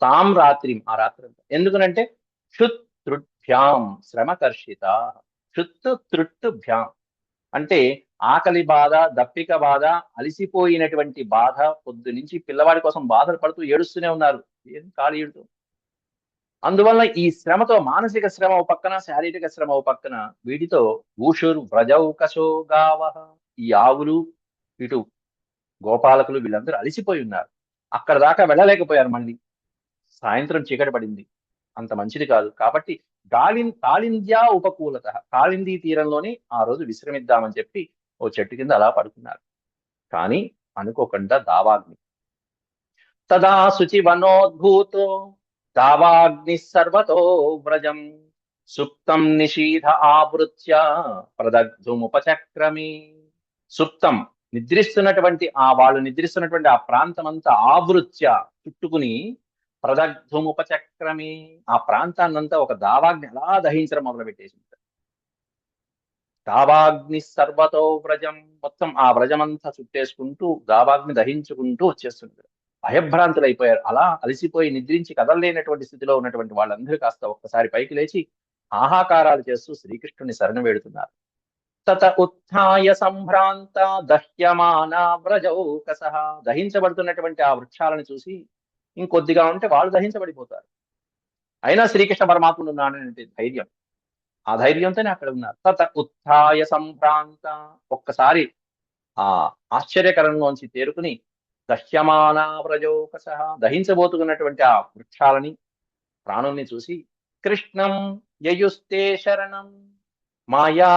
తాం రాత్రిం, ఆ రాత్రంతా. ఎందుకనంటే క్షుత్రుభ్యాం శ్రమకర్షితాః, క్షుత్రుభ్యాం అంటే ఆకలి బాధ, దప్పిక బాధ, అలిసిపోయినటువంటి బాధ, పొద్దు నుంచి పిల్లవాడి కోసం బాధలు పడుతూ ఏడుస్తూనే ఉన్నారు ఏం కాళీయుడితో. అందువల్ల ఈ శ్రమతో, మానసిక శ్రమ ఓ పక్కన, శారీరక శ్రమ ఓ పక్కన, వీటితో ఊషుర్ వ్రజౌకశో గావః, ఈ ఆవులు, ఇటు గోపాలకులు వీళ్ళందరూ అలిసిపోయి ఉన్నారు. అక్కడ దాకా వెళ్ళలేకపోయారు మళ్ళీ. సాయంత్రం చీకటి పడింది, అంత మంచిది కాదు. కాబట్టి కాళింద్యా ఉపకూలత, కాళిందీ తీరంలోని ఆ రోజు విశ్రమిద్దామని చెప్పి ఓ చెట్టు కింద అలా పడుకున్నారు. కానీ అనుకోకుండా దావాగ్ని. తదా శుచివనోద్భూతో దావాగ్ని సర్వతో వ్రజం సుప్తం నిషీధ ఆవృత్య ప్రదగ్ధుముపచక్రమి. సుప్తం, నిద్రిస్తున్నటువంటి వాళ్ళు నిద్రిస్తున్నటువంటి ఆ ప్రాంతం అంతా ఆవృత్య, చుట్టుకుని, ప్రదగ్ధుముపచక్రమి, ఆ ప్రాంతాన్నంతా ఒక దావాగ్ని అలా దహించడం మొదలుపెట్టేసింది. దావాగ్ని సర్వతో వ్రజం, మొత్తం ఆ వ్రజమంతా చుట్టేసుకుంటూ దావాగ్ని దహించుకుంటూ వచ్చేస్తుంది. భయభ్రాంతులు అయిపోయారు. అలా అలసిపోయి నిద్రించి కదలలేనటువంటి స్థితిలో ఉన్నటువంటి వాళ్ళందరూ కాస్త ఒక్కసారి పైకి లేచి ఆహాకారాలు చేస్తూ శ్రీకృష్ణుని శరణు వేడుతున్నారు. తత ఉత్థాయ సంభ్రాంత దహ్యమానా వ్రజౌకసః, దహించబడుతున్నటువంటి ఆ వృక్షాలను చూసి ఇంకొద్దిగా ఉంటే వాళ్ళు దహించబడిపోతారు. అయినా శ్రీకృష్ణ పరమాత్ముడు ఉన్నాడనే ధైర్యం, ఆ ధైర్యంతోనే అక్కడ ఉన్నారు. తత ఉత్థాయ సంభ్రాంత, ఒక్కసారి ఆ ఆశ్చర్యకరంలోంచి తేరుకుని, దహ్యమానా వ్రజౌకసః, దహించబోతున్నటువంటి ఆ వృక్షాలని, ప్రాణుల్ని చూసి, కృష్ణం యయుస్తే శరణం మాయా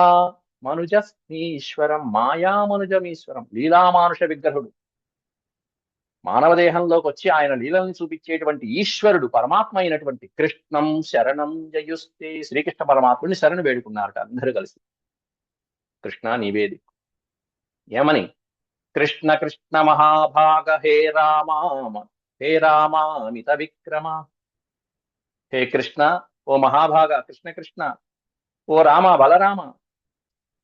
మనుజమీశ్వరం, మాయామనుజమీశ్వరం, లీలామానుష విగ్రహుడు, మానవ దేహంలోకి వచ్చి ఆయన లీలల్ని చూపించేటువంటి ఈశ్వరుడు, పరమాత్మ అయినటువంటి కృష్ణం శరణం జయుస్తే, శ్రీకృష్ణ పరమాత్ముడిని శరణు వేడుకున్నారట అందరూ కలిసి. కృష్ణ నీవేది, ఏమని? కృష్ణ కృష్ణ మహాభాగ హే రామామ, హే రామామిత విక్రమ. హే కృష్ణ, ఓ మహాభాగ, కృష్ణ కృష్ణ, ఓ రామ బలరామ,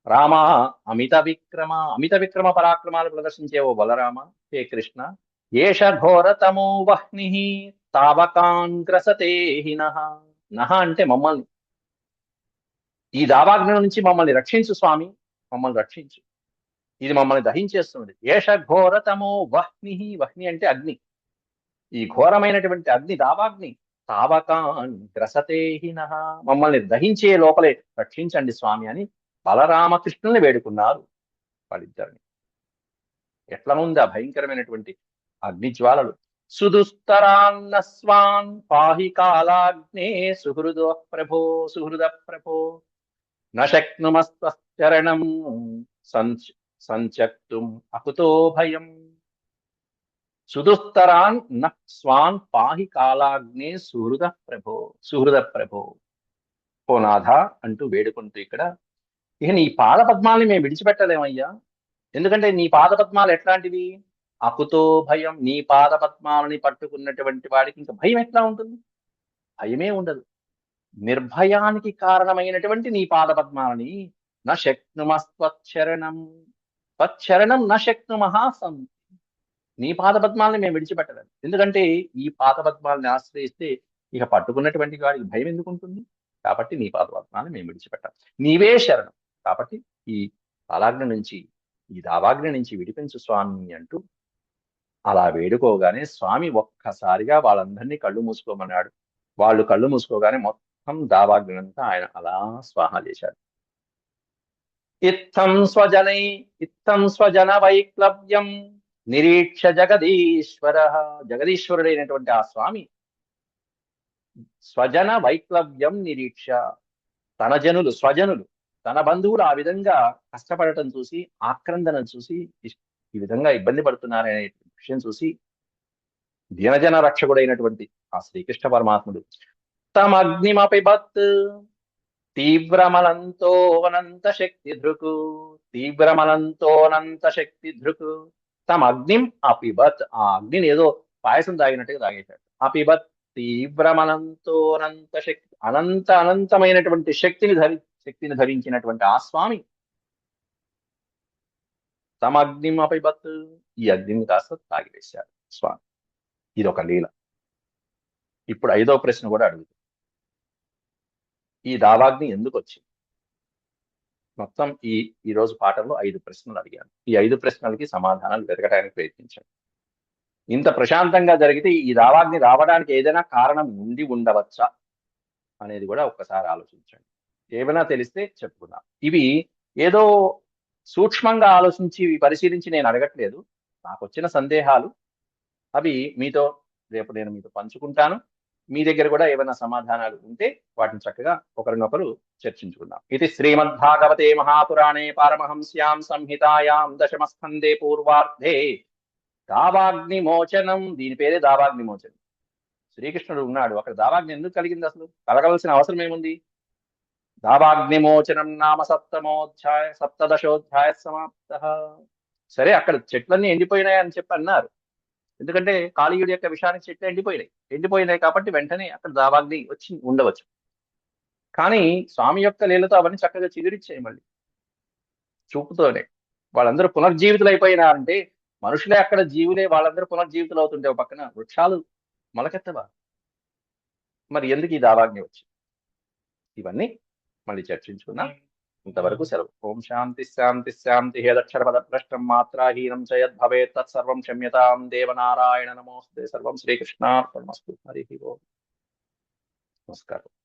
రామ అమిత విక్రమ, అమిత విక్రమ పరాక్రమాలు ప్రదర్శించే ఓ బలరామ, హే కృష్ణ, ఏష ఘోరతమో వహ్ని తావకాన్ గ్రసతే హినః. నహ అంటే మమ్మల్ని, ఈ దావాగ్ని నుంచి మమ్మల్ని రక్షించు స్వామి, మమ్మల్ని రక్షించు, ఇది మమ్మల్ని దహించేస్తున్నది. ఏష ఘోరతమో వహ్ని, వహ్ని అంటే అగ్ని, ఈ ఘోరమైనటువంటి అగ్ని దావాగ్ని, తావకాన్ గ్రసతే హినః, మమ్మల్ని దహించే లోపలే రక్షించండి స్వామి అని బలరామకృష్ణుల్ని వేడుకున్నారు వాళ్ళిద్దరిని. ఎట్లా ఉంది ఆ భయంకరమైనటువంటి అగ్నిజ్వాలలు. సుదుస్తరాన్న స్వాన్ పాహి కాలాగ్నే సుహృద ప్రభో, సుహృద ప్రభో, నశక్నుమస్తరణం సంచక్తుం అకుతో భయం. సుదుస్తరాన్ స్వాన్ పాహి కాలాగ్నే సుహృద ప్రభో, సుహృద ప్రభో, ఓ నాథ అంటూ వేడుకుంటూ ఇక్కడ, ఇక నీ పాద పద్మాల్ని మేము విడిచిపెట్టలేమయ్యా. ఎందుకంటే నీ పాద పద్మాలు ఎట్లాంటివి? అకుతో భయం, నీ పాద పద్మాలని పట్టుకున్నటువంటి వాడికి ఇంకా భయం ఎట్లా ఉంటుంది? భయమే ఉండదు. నిర్భయానికి కారణమైనటువంటి నీ పాద పద్మాలని నశక్నుమస్త్వచ్చరణం, త్వచ్చరణం నశక్నుమః సం, నీ పాద పద్మాలని మేము విడిచిపెట్టలేము. ఎందుకంటే ఈ పాద పద్మాలని ఆశ్రయిస్తే ఇక పట్టుకున్నటువంటి వాడికి భయం ఎందుకు ఉంటుంది? కాబట్టి నీ పాద పద్మాలని మేము విడిచిపెట్టాలి, నీవే శరణం. కాబట్టి ఈ కాలాగ్ని నుంచి, ఈ దావాగ్ని నుంచి విడిపించు స్వామి అంటూ అలా వేడుకోగానే స్వామి ఒక్కసారిగా వాళ్ళందరినీ కళ్ళు మూసుకోమన్నాడు. వాళ్ళు కళ్ళు మూసుకోగానే మొత్తం దావాగ్ని అంతా ఆయన అలా స్వాహ చేశాడు. ఇత్తం స్వజన వైక్లవ్యం నిరీక్ష జగదీశ్వర, జగదీశ్వరుడైనటువంటి ఆ స్వామి స్వజన వైక్లవ్యం నిరీక్ష, తన జనులు, స్వజనులు, తన బంధువులు ఆ విధంగా కష్టపడటం చూసి, ఆక్రందన చూసి, ఈ విధంగా ఇబ్బంది పడుతున్నారనే విషయం చూసి, దీనజన రక్షకుడైనటువంటి ఆ శ్రీకృష్ణ పరమాత్ముడు తమగ్నిమపిబత్ తీవ్రమనంతో అనంత శక్తి ధృకు, తీవ్రమనంతోనంత శక్తి ధృకు, తమగ్నిం అపిబత్, ఆ అగ్నిని ఏదో పాయసం తాగినట్టుగా తాగేశాడు. అపిబత్ తీవ్రమనంతోనంత శక్తి, అనంతమైనటువంటి శక్తిని ధరించినటువంటి ఆ స్వామి తమగ్నిం అపిబత్, ఈ అగ్నిని కాస్త తాగివేశాడు స్వామి. ఇది ఒక లీల. ఇప్పుడు 5వ ప్రశ్న కూడా అడుగుతుంది, ఈ దావాగ్ని ఎందుకు వచ్చింది? మొత్తం ఈ రోజు పాఠంలో 5 ప్రశ్నలు అడిగాను. ఈ 5 ప్రశ్నలకి సమాధానాలు వెతకడానికి ప్రయత్నించండి. ఇంత ప్రశాంతంగా జరిగితే ఈ దావాగ్ని రావడానికి ఏదైనా కారణం ఉండి ఉండవచ్చా అనేది కూడా ఒక్కసారి ఆలోచించండి. ఏమైనా తెలిస్తే చెప్పుకుందాం. ఇవి ఏదో సూక్ష్మంగా ఆలోచించి పరిశీలించి నేను అడగట్లేదు. నాకు వచ్చిన సందేహాలు, అవి రేపు నేను మీతో పంచుకుంటాను. మీ దగ్గర కూడా ఏమైనా సమాధానాలు ఉంటే వాటిని చక్కగా ఒకరినొకరు చర్చించుకుందాం. ఇది శ్రీమద్భాగవతే మహాపురాణే పారమహంస్యాం సంహితాయాం దశమస్కందే పూర్వార్ధే దావాగ్నిమోచనం, దీని పేరే దావాగ్నిమోచనం. శ్రీకృష్ణుడు ఉన్నాడు అక్కడ, దావాగ్ని ఎందుకు కలిగింది? అసలు కలగవలసిన అవసరం ఏముంది? దావాగ్నిమోచనం నామ సప్తదశోధ్యాయ సమాప్త. సరే, అక్కడ చెట్లన్నీ ఎండిపోయినాయి అని చెప్పి అన్నారు. ఎందుకంటే కాళీయుడి యొక్క విషయానికి చెట్లు ఎండిపోయినాయి కాబట్టి వెంటనే అక్కడ దావాగ్ని వచ్చి ఉండవచ్చు. కానీ స్వామి యొక్క లీలతో అవన్నీ చక్కగా చిగురిచ్చాయి. మళ్ళీ చూపుతోనే వాళ్ళందరూ పునర్జీవితులు అయిపోయినారంటే, మనుషులే అక్కడ జీవులే, వాళ్ళందరూ పునర్జీవితులు అవుతుంటే ఒక పక్కన వృక్షాలు మొలకెత్తవా? మరి ఎందుకు ఈ దావాగ్ని వచ్చింది? ఇవన్నీ మళ్ళీ చర్చించుకుందాం. ఇంతవరకు సెలవు. ఓం శాంతి శాంతి శాంతి. హేదక్షర పద భ్రష్టం మాత్రాహీనం చ యద్ భవేత్ తత్ సర్వం క్షమ్యతాం దేవనారాయణ నమోస్తే. సర్వం శ్రీకృష్ణార్పణమస్తు. హరి ఓం. నమస్కారం.